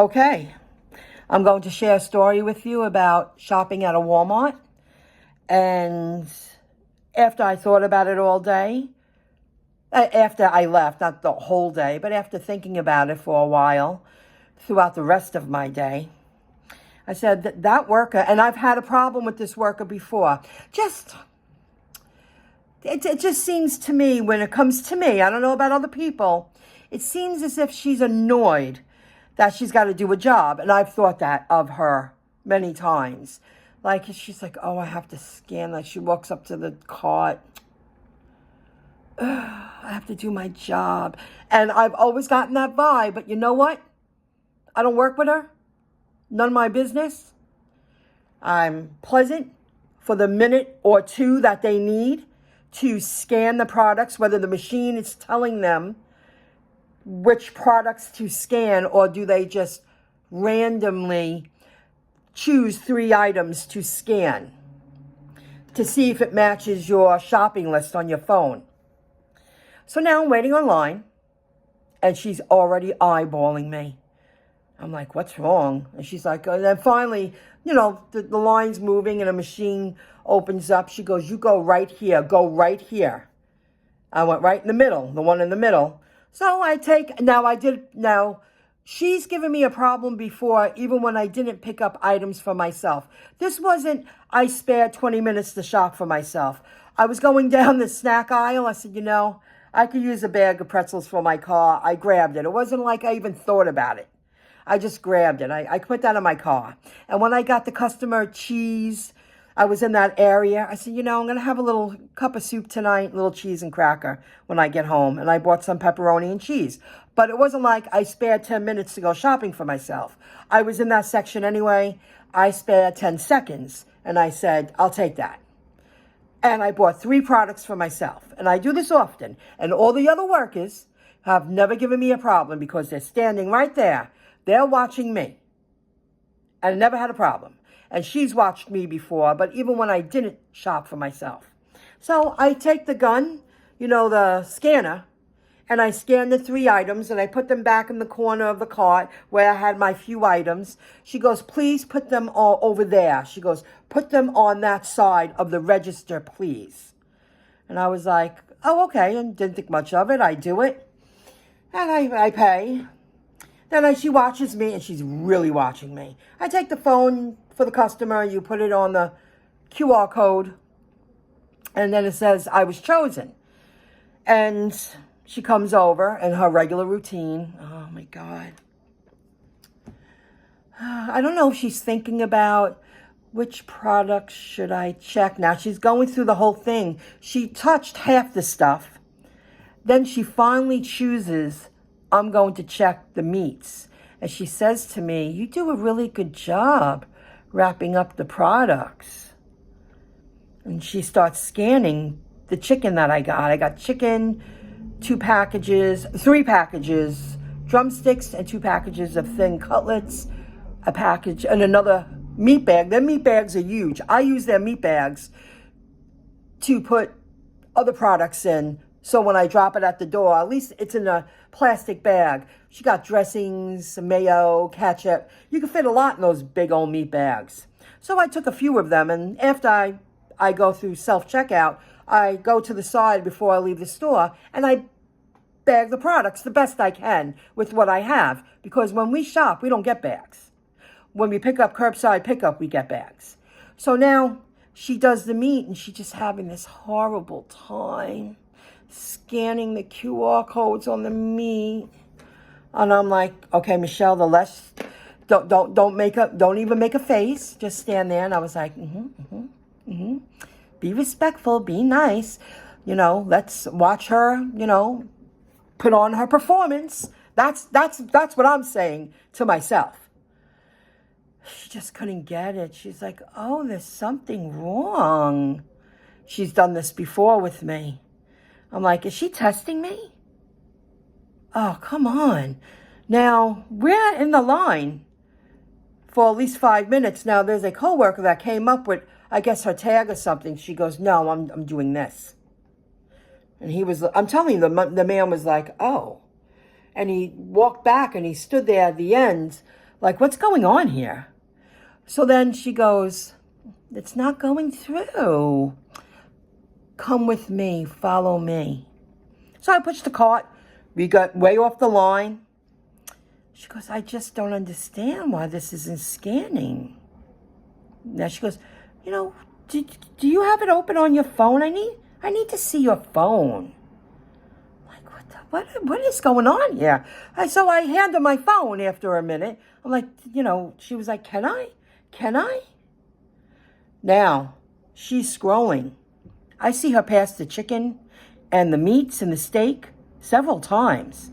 Okay, I'm going to share a story with you about shopping at a Walmart. And after I thought about it all day, after I left, not the whole day, but after thinking about it for a while, throughout the rest of my day, I said that worker, and I've had a problem with this worker before, it just seems to me, when it comes to me, I don't know about other people, it seems as if she's annoyed that she's got to do a job. And I've thought that of her many times. Like, she's like, oh, I have to scan. Like, she walks up to the cart. I have to do my job. And I've always gotten that vibe. But you know what? I don't work with her. None of my business. I'm pleasant for the minute or two that they need to scan the products, whether the machine is telling them which products to scan, or do they just randomly choose 3 items to scan to see if it matches your shopping list on your phone. So now I'm waiting online, and she's already eyeballing me. I'm like, what's wrong? And she's like, and then finally, the line's moving and a machine opens up. She goes, you go right here, go right here. I went right in the middle, the one in the middle. So she's given me a problem before, even when I didn't pick up items for myself. This wasn't, I spared 20 minutes to shop for myself. I was going down the snack aisle. I said, I could use a bag of pretzels for my car. I grabbed it. It wasn't like I even thought about it. I just grabbed it. I put that in my car. And when I got the customer cheese, I was in that area. I said, I'm going to have a little cup of soup tonight, a little cheese and cracker when I get home. And I bought some pepperoni and cheese. But it wasn't like I spared 10 minutes to go shopping for myself. I was in that section anyway. I spared 10 seconds. And I said, I'll take that. And I bought 3 products for myself. And I do this often. And all the other workers have never given me a problem because they're standing right there. They're watching me. And I never had a problem. And she's watched me before, but even when I didn't shop for myself. So I take the gun, the scanner, and I scan the 3 items, and I put them back in the corner of the cart where I had my few items. She goes, please put them all over there. She goes, put them on that side of the register, please. And I was like, oh, okay, and didn't think much of it. I do it, and I pay. Then she watches me, and she's really watching me. I take the phone for the customer, you put it on the QR code, and then it says I was chosen. And she comes over in her regular routine. Oh my God. I don't know if she's thinking about which products should I check. Now she's going through the whole thing. She touched half the stuff. Then she finally chooses, I'm going to check the meats. And she says to me, you do a really good job wrapping up the products. And she starts scanning the chicken that I got. I got chicken, 3 packages, drumsticks, and 2 packages of thin cutlets, a package, and another meat bag. Their meat bags are huge. I use their meat bags to put other products in. So when I drop it at the door, at least it's in a plastic bag. She got dressings, mayo, ketchup. You can fit a lot in those big old meat bags. So I took a few of them, and after I go through self-checkout, I go to the side before I leave the store, and I bag the products the best I can with what I have. Because when we shop, we don't get bags. When we pick up curbside pickup, we get bags. So now she does the meat, and she's just having this horrible time scanning the QR codes on the meat. And I'm like, okay, Michelle, don't even make a face. Just stand there. And I was like, be respectful, be nice. Let's watch her, put on her performance. That's what I'm saying to myself. She just couldn't get it. She's like, oh, there's something wrong. She's done this before with me. I'm like, is she testing me? Oh, come on. Now, we're in the line for at least 5 minutes. Now, there's a coworker that came up with, I guess, her tag or something. She goes, no, I'm doing this. And I'm telling you, the man was like, oh. And he walked back and he stood there at the end Like, what's going on here? So then she goes, it's not going through. Come with me, follow me. So I pushed the cart. We got way off the line. She goes, I just don't understand why this isn't scanning. Now she goes, do you have it open on your phone? I need to see your phone. What is going on here? So I hand her my phone after a minute. I'm like, she was like, can I? Now, she's scrolling. I see her pass the chicken and the meats and the steak several times.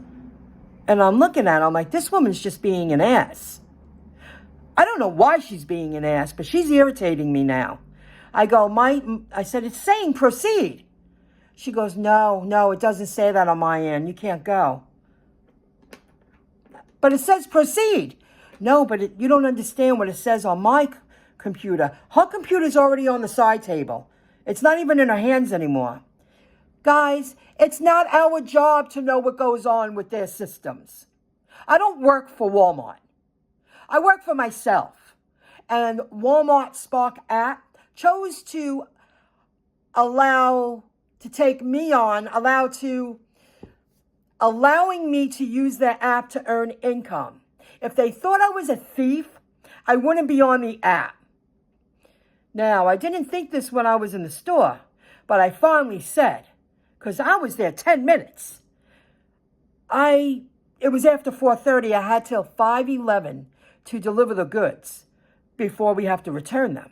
And I'm looking at her, I'm like, this woman's just being an ass. I don't know why she's being an ass, but she's irritating me now. I said, it's saying proceed. She goes, no, it doesn't say that on my end. You can't go. But it says proceed. No, but you don't understand what it says on my computer. Her computer's already on the side table. It's not even in her hands anymore. Guys, it's not our job to know what goes on with their systems. I don't work for Walmart. I work for myself. And Walmart Spark app chose to take me on, allowing me to use their app to earn income. If they thought I was a thief, I wouldn't be on the app. Now, I didn't think this when I was in the store, but I finally said, because I was there 10 minutes. It was after 4:30. I had till 5:11 to deliver the goods before we have to return them.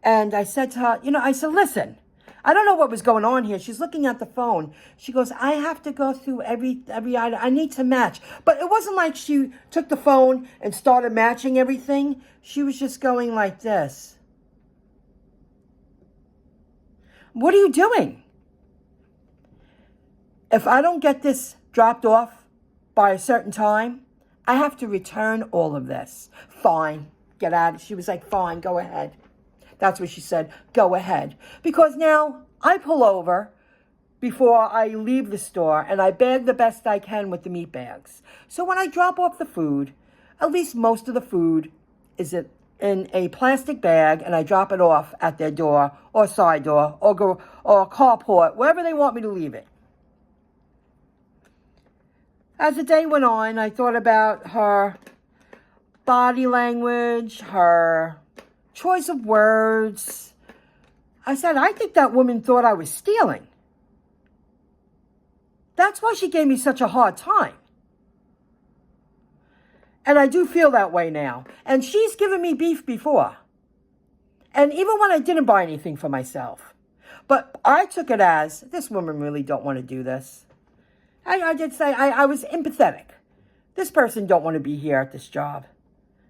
And I said to her, I said, listen, I don't know what was going on here. She's looking at the phone. She goes, I have to go through every item. I need to match. But it wasn't like she took the phone and started matching everything. She was just going like this. What are you doing? If I don't get this dropped off by a certain time, I have to return all of this. Fine, get out. She was like, fine, go ahead. That's what she said, go ahead. Because now I pull over before I leave the store and I bag the best I can with the meat bags. So when I drop off the food, at least most of the food is in a plastic bag and I drop it off at their door or side door or carport, wherever they want me to leave it. As the day went on, I thought about her body language, her choice of words. I said, I think that woman thought I was stealing. That's why she gave me such a hard time. And I do feel that way now. And she's given me beef before. And even when I didn't buy anything for myself. But I took it as, this woman really don't want to do this. I did say, I was empathetic. This person don't want to be here at this job.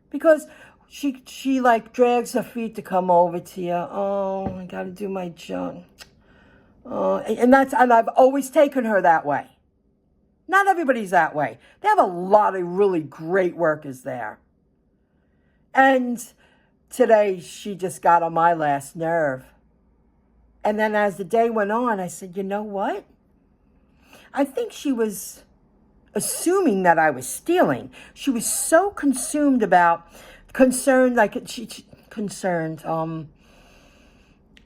Because she like drags her feet to come over to you. Oh, I got to do my job. And I've always taken her that way. Not everybody's that way. They have a lot of really great workers there. And today she just got on my last nerve. And then as the day went on, I said, you know what? I think she was assuming that I was stealing. She was so concerned.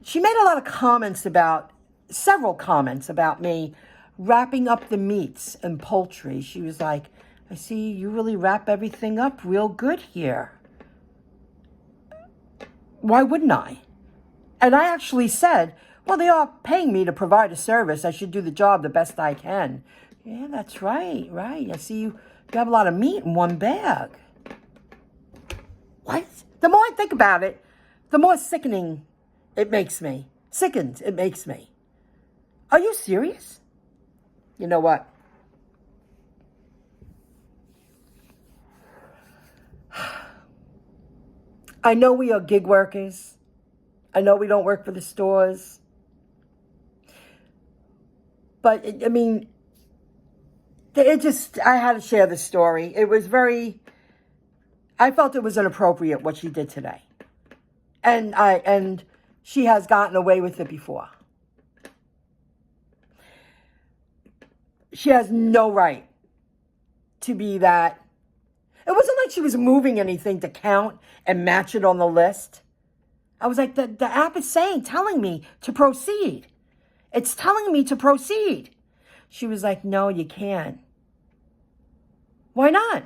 She made a lot of several comments about me wrapping up the meats and poultry. She was like, I see you really wrap everything up real good here. Why wouldn't I? And I actually said, well, they are paying me to provide a service. I should do the job the best I can. Yeah, that's right. I see you have a lot of meat in one bag. What? The more I think about it, the more sickening it makes me. Sickened it makes me. Are you serious? You know what? I know we are gig workers. I know we don't work for the stores. But, I had to share this story. I felt it was inappropriate what she did today. And she has gotten away with it before. She has no right to be that. It wasn't like she was moving anything to count and match it on the list. I was like, the app is telling me to proceed. It's telling me to proceed. She was like, no, you can't. Why not?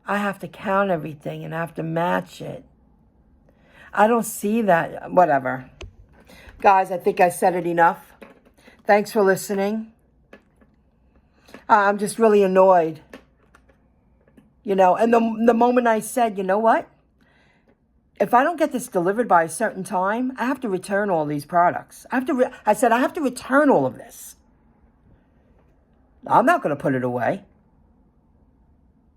I have to count everything and I have to match it. I don't see that. Whatever. Guys, I think I said it enough. Thanks for listening. I'm just really annoyed. You know, and the moment I said, you know what? If I don't get this delivered by a certain time, I have to return all these products. I said, I have to return all of this. I'm not going to put it away.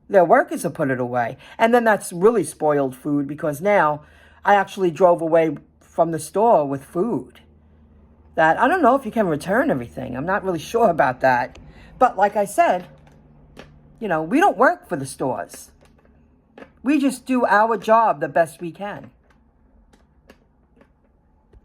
Their workers will put it away. And then that's really spoiled food because now I actually drove away from the store with food that I don't know if you can return everything. I'm not really sure about that. But like I said, you know, we don't work for the stores. We just do our job the best we can.